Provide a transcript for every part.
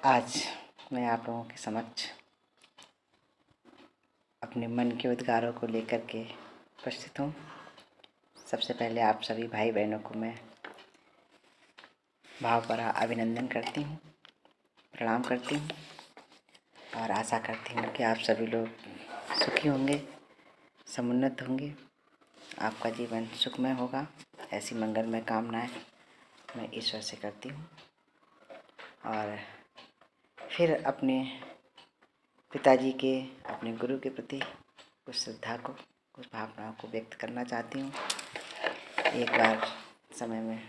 आज मैं आप लोगों के समक्ष अपने मन के उद्गारों को लेकर के उपस्थित हूँ। सबसे पहले आप सभी भाई बहनों को मैं भाव भरा अभिनंदन करती हूँ, प्रणाम करती हूँ और आशा करती हूँ कि आप सभी लोग सुखी होंगे, समुन्नत होंगे, आपका जीवन सुखमय होगा। ऐसी मंगलमय कामनाएं मैं ईश्वर से करती हूँ और फिर अपने पिताजी के, अपने गुरु के प्रति कुछ श्रद्धा को, कुछ भावनाओं को व्यक्त करना चाहती हूँ। एक बार समय में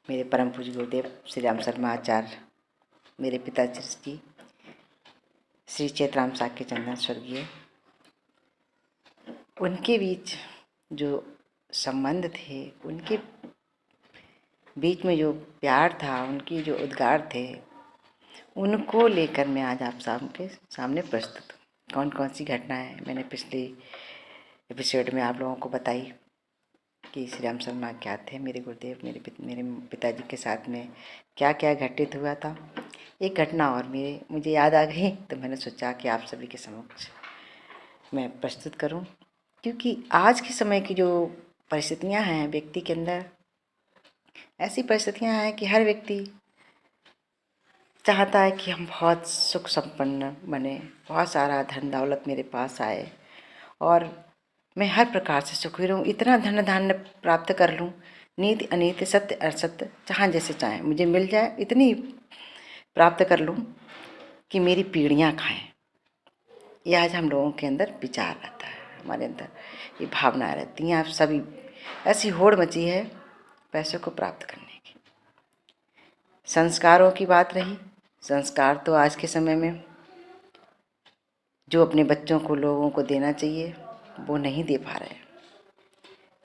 मेरे परम पूज्य गुरुदेव श्री राम शर्मा आचार्य, मेरे पिताजी जी श्री चेतराम साक्य चंदन स्वर्गीय, उनके बीच जो संबंध थे, उनके बीच में जो प्यार था, उनकी जो उद्गार थे, उनको लेकर मैं आज आप सबके सामने प्रस्तुत हूँ। कौन कौन सी घटनाएं मैंने पिछले एपिसोड में आप लोगों को बताई कि श्री राम शर्मा क्या थे, मेरे गुरुदेव, मेरे पिताजी के साथ में क्या क्या घटित हुआ था। एक घटना और मुझे याद आ गई तो मैंने सोचा कि आप सभी के समक्ष मैं प्रस्तुत करूं, क्योंकि आज के समय की जो परिस्थितियां हैं व्यक्ति के अंदर, ऐसी परिस्थितियां हैं कि हर व्यक्ति चाहता है कि हम बहुत सुख संपन्न बने, बहुत सारा धन दौलत मेरे पास आए और मैं हर प्रकार से सुखी रहूँ, इतना धन धान्य प्राप्त कर लूँ, नीति अनीति सत्य असत्य जहाँ जैसे चाहे मुझे मिल जाए, इतनी प्राप्त कर लूँ कि मेरी पीढ़ियाँ खाएं। ये आज हम लोगों के अंदर विचार रहता है, हमारे अंदर ये भावनाएं रहती हैं। आप सभी ऐसी होड़ मची है पैसों को प्राप्त करने की। संस्कारों की बात रही, संस्कार तो आज के समय में जो अपने बच्चों को, लोगों को देना चाहिए, वो नहीं दे पा रहे हैं।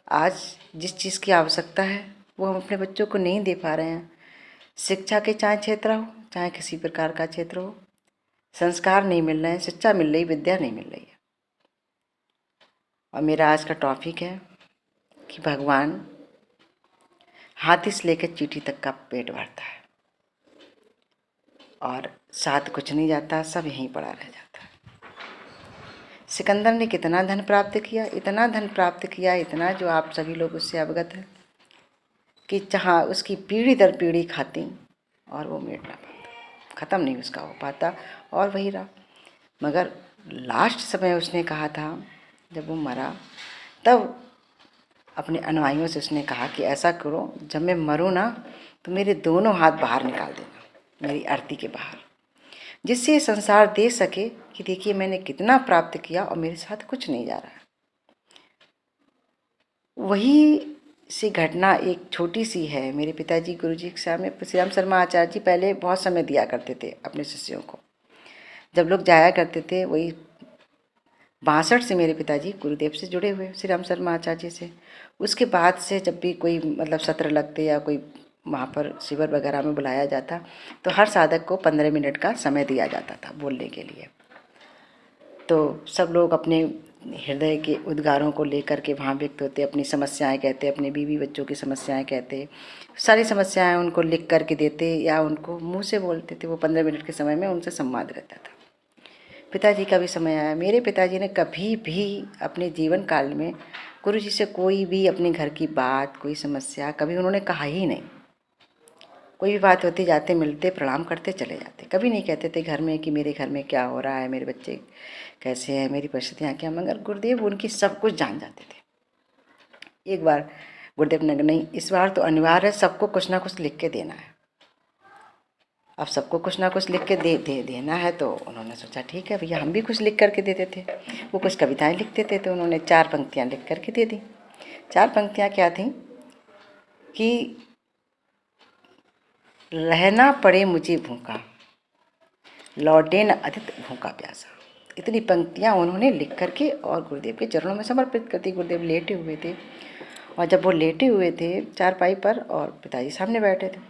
आज जिस चीज़ की आवश्यकता है वो हम अपने बच्चों को नहीं दे पा रहे हैं। शिक्षा के चाहे क्षेत्र हो, चाहे किसी प्रकार का क्षेत्र हो, संस्कार नहीं मिल रहे हैं, शिक्षा मिल रही, विद्या नहीं मिल रही है। और मेरा आज का टॉपिक है कि भगवान हाथी से लेकर चींटी तक का पेट भरता है और साथ कुछ नहीं जाता, सब यहीं पड़ा रह जाता है। सिकंदर ने कितना धन प्राप्त किया, इतना धन प्राप्त किया, इतना जो आप सभी लोग उससे अवगत हैं कि जहाँ उसकी पीढ़ी दर पीढ़ी खाती और वो मिट ना पाता, ख़त्म नहीं उसका हो पाता और वही रहा। मगर लास्ट समय उसने कहा था, जब वो मरा तब अपने अनुयायियों से उसने कहा कि ऐसा करो, जब मैं मरूँ ना तो मेरे दोनों हाथ बाहर निकाल देना, मेरी आरती के बाहर, जिससे ये संसार देख सके कि देखिए मैंने कितना प्राप्त किया और मेरे साथ कुछ नहीं जा रहा है। वही सी घटना एक छोटी सी है। मेरे पिताजी गुरुजी के सामने श्री राम शर्मा आचार्य जी पहले बहुत समय दिया करते थे अपने शिष्यों को। जब लोग जाया करते थे, वही 62 से मेरे पिताजी गुरुदेव से जुड़े हुए, श्री राम शर्मा आचार्य जी से। उसके बाद से जब भी कोई सत्र लगते या कोई वहाँ पर शिविर वगैरह में बुलाया जाता तो हर साधक को 15 मिनट का समय दिया जाता था बोलने के लिए। तो सब लोग अपने हृदय के उद्गारों को लेकर के वहाँ व्यक्त होते, अपनी समस्याएं कहते, अपने बीवी बच्चों की समस्याएं कहते, सारी समस्याएं उनको लिख करके देते या उनको मुंह से बोलते थे। वो 15 मिनट के समय में उनसे संवाद रहता था। पिताजी का भी समय आया। मेरे पिताजी ने कभी भी अपने जीवन काल में गुरु जी से कोई भी अपने घर की बात, कोई समस्या कभी उन्होंने कहा ही नहीं। कोई भी बात होती, जाते मिलते प्रणाम करते चले जाते, कभी नहीं कहते थे घर में कि मेरे घर में क्या हो रहा है, मेरे बच्चे कैसे हैं, मेरी परिस्थितियाँ क्या। मगर गुरुदेव उनकी सब कुछ जान जाते थे। एक बार गुरुदेव ने नहीं, इस बार तो अनिवार्य है, सबको कुछ ना कुछ लिख के देना है। अब सबको कुछ ना कुछ लिख के देना है तो उन्होंने सोचा ठीक है भैया, हम भी कुछ लिख करके देते थे। वो कुछ कविताएं लिखते थे तो उन्होंने 4 पंक्तियाँ लिख करके दे दी। 4 पंक्तियाँ क्या थी कि रहना पड़े मुझे भूखा, लौटे न अतिथि भूखा प्यासा। इतनी पंक्तियाँ उन्होंने लिख करके और गुरुदेव के चरणों में समर्पित कर दी। गुरुदेव लेटे हुए थे और जब वो लेटे हुए थे चारपाई पर और पिताजी सामने बैठे थे,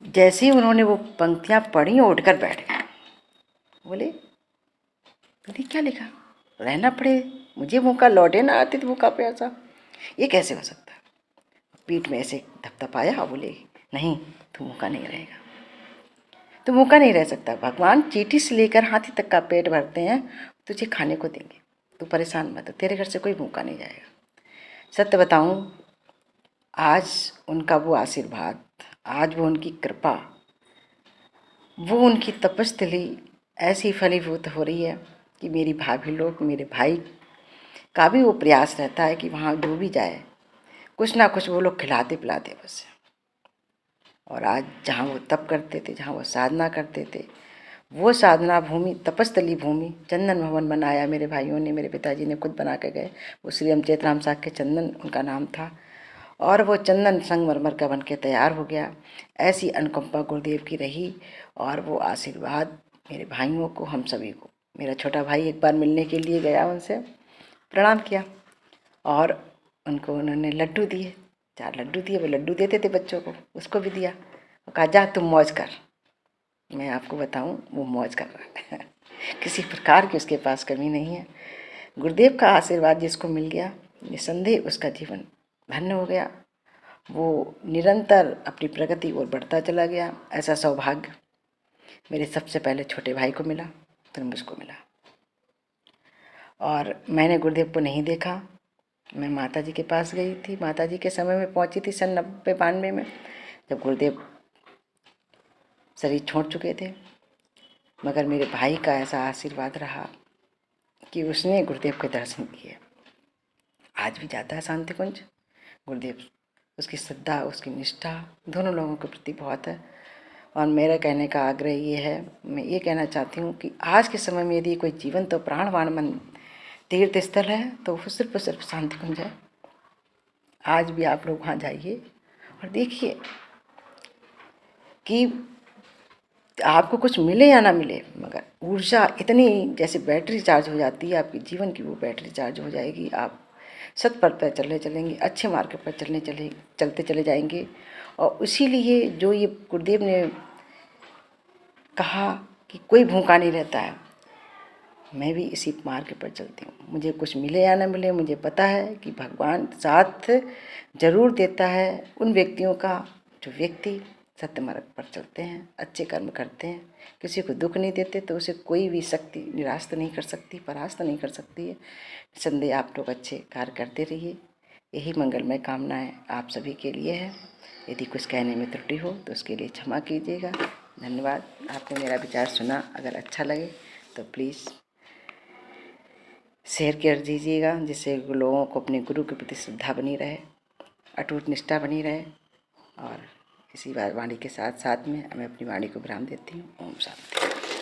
जैसे ही उन्होंने वो पंक्तियाँ पढ़ी और उठकर बैठ गए। बोले दीदी क्या लिखा, रहना पड़े मुझे भूखा, लौटे ना अतिथि भूखा प्यासा, ये कैसे हो सकता है। पीठ में ऐसे धपधपाया और बोले नहीं, तू भूखा नहीं रहेगा। तो भूखा नहीं रह सकता। भगवान चींटी से लेकर हाथी तक का पेट भरते हैं, तुझे खाने को देंगे, तू परेशान मत हो, तेरे घर से कोई भूखा नहीं जाएगा। सत्य बताऊं, आज उनका वो आशीर्वाद, आज वो उनकी कृपा, वो उनकी तपस्थली ऐसी फलीभूत हो रही है कि मेरी भाभी लोग, मेरे भाई का भी वो प्रयास रहता है कि वहाँ जो भी जाए कुछ ना कुछ वो लोग खिलाते पिलाते बस। और आज जहाँ वो तप करते थे, जहाँ वो साधना करते थे, वो साधना भूमि, तपस्थली भूमि, चंदन भवन बनाया मेरे भाइयों ने, मेरे पिताजी ने खुद बना के गए। वो श्री अमचेत राम साख के चंदन उनका नाम था, और वो चंदन संगमरमर का बन के तैयार हो गया। ऐसी अनुकंपा गुरुदेव की रही, और वो आशीर्वाद मेरे भाइयों को, हम सभी को। मेरा छोटा भाई एक बार मिलने के लिए गया, उनसे प्रणाम किया और उनको उन्होंने लड्डू दिए, 4 लड्डू दिए। वो लड्डू देते थे बच्चों को, उसको भी दिया और कहा जा तुम मौज कर। मैं आपको बताऊं, वो मौज कर रहा है किसी प्रकार की उसके पास कमी नहीं है। गुरुदेव का आशीर्वाद जिसको मिल गया, निसंदेह उसका जीवन धन्य हो गया। वो निरंतर अपनी प्रगति और बढ़ता चला गया। ऐसा सौभाग्य मेरे सबसे पहले छोटे भाई को मिला, फिर मुझको मिला। और मैंने गुरुदेव को नहीं देखा। मैं माता जी के पास गई थी, माता जी के समय में पहुंची थी सन 90-92 में, जब गुरुदेव शरीर छोड़ चुके थे। मगर मेरे भाई का ऐसा आशीर्वाद रहा कि उसने गुरुदेव के दर्शन किए। आज भी जाता है शांति कुंज। गुरुदेव, उसकी श्रद्धा, उसकी निष्ठा दोनों लोगों के प्रति बहुत है। और मेरा कहने का आग्रह ये है, मैं ये कहना चाहती हूँ कि आज के समय में यदि कोई जीवन तो प्राणवान मन तीर्थ स्थल है तो वो सिर्फ और सिर्फ शांति कुंज है। आज भी आप लोग वहाँ जाइए और देखिए कि आपको कुछ मिले या ना मिले, मगर ऊर्जा इतनी, जैसे बैटरी चार्ज हो जाती है आपके जीवन की, वो बैटरी चार्ज हो जाएगी। आप सत पथ पर चलेंगे, अच्छे मार्ग पर चलते चले जाएंगे। और इसीलिए जो ये गुरुदेव ने कहा कि कोई भूखा नहीं रहता है, मैं भी इसी मार्ग पर चलती हूँ। मुझे कुछ मिले या ना मिले, मुझे पता है कि भगवान साथ जरूर देता है उन व्यक्तियों का जो व्यक्ति सत्य मार्ग पर चलते हैं, अच्छे कर्म करते हैं, किसी को दुख नहीं देते, तो उसे कोई भी शक्ति निराश तो नहीं कर सकती, परास्त नहीं कर सकती है। संदेह आप लोग अच्छे कार्य करते रहिए। यही मंगलमय कामनाएं आप सभी के लिए है। यदि कुछ कहने में त्रुटि हो तो उसके लिए क्षमा कीजिएगा। धन्यवाद। आपने मेरा विचार सुना, अगर अच्छा लगे तो प्लीज़ शेयर कर दीजिएगा, जिससे लोगों को अपने गुरु के प्रति श्रद्धा बनी रहे, अटूट निष्ठा बनी रहे। और इसी वाणी के साथ साथ में मैं अपनी वाणी को विराम देती हूँ। ओम शांति।